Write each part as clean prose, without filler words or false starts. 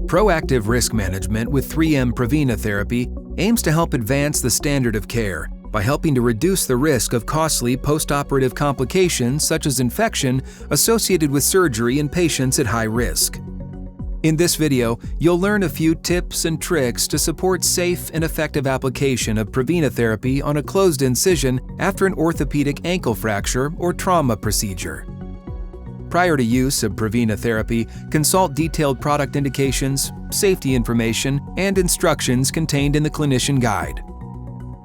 Proactive risk management with 3M Prevena therapy aims to help advance the standard of care by helping to reduce the risk of costly postoperative complications such as infection associated with surgery in patients at high risk. In this video, you'll learn a few tips and tricks to support safe and effective application of Prevena therapy on a closed incision after an orthopedic ankle fracture or trauma procedure. Prior to use of Prevena therapy, consult detailed product indications, safety information, and instructions contained in the clinician guide.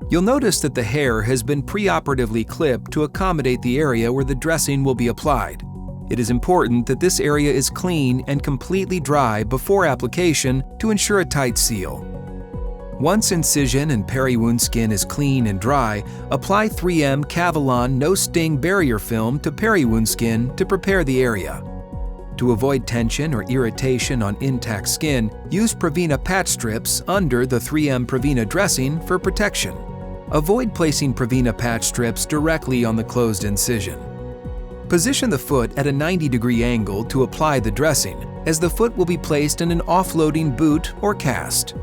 You'll notice that the hair has been preoperatively clipped to accommodate the area where the dressing will be applied. It is important that this area is clean and completely dry before application to ensure a tight seal. Once incision and peri-wound skin is clean and dry, apply 3M Cavalon No-Sting Barrier Film to peri-wound skin to prepare the area. To avoid tension or irritation on intact skin, use Prevena patch strips under the 3M Prevena dressing for protection. Avoid placing Prevena patch strips directly on the closed incision. Position the foot at a 90-degree angle to apply the dressing, as the foot will be placed in an offloading boot or cast.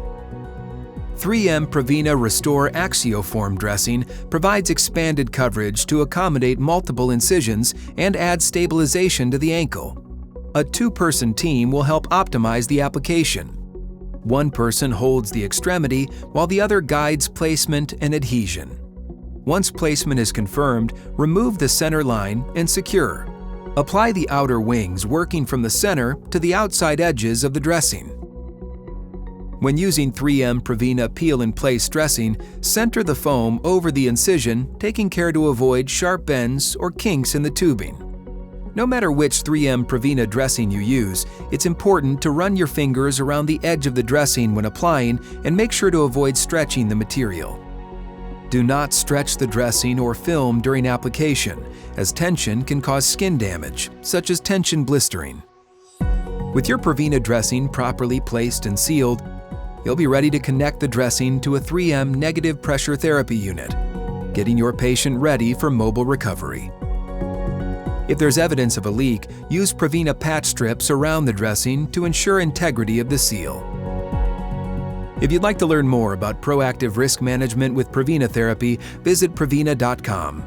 3M Prevena Restore Axioform dressing provides expanded coverage to accommodate multiple incisions and add stabilization to the ankle. A two-person team will help optimize the application. One person holds the extremity while the other guides placement and adhesion. Once placement is confirmed, remove the center line and secure. Apply the outer wings working from the center to the outside edges of the dressing. When using 3M Prevena peel-in-place dressing, center the foam over the incision, taking care to avoid sharp bends or kinks in the tubing. No matter which 3M Prevena dressing you use, it's important to run your fingers around the edge of the dressing when applying and make sure to avoid stretching the material. Do not stretch the dressing or film during application, as tension can cause skin damage, such as tension blistering. With your Prevena dressing properly placed and sealed, you'll be ready to connect the dressing to a 3M negative pressure therapy unit, getting your patient ready for mobile recovery. If there's evidence of a leak, use Prevena patch strips around the dressing to ensure integrity of the seal. If you'd like to learn more about proactive risk management with Prevena therapy, visit Prevena.com.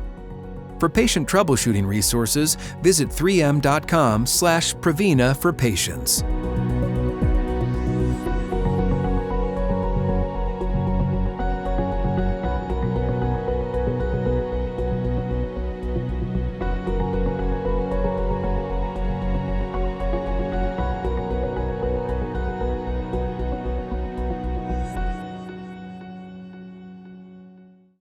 For patient troubleshooting resources, visit 3m.com/Prevena for patients.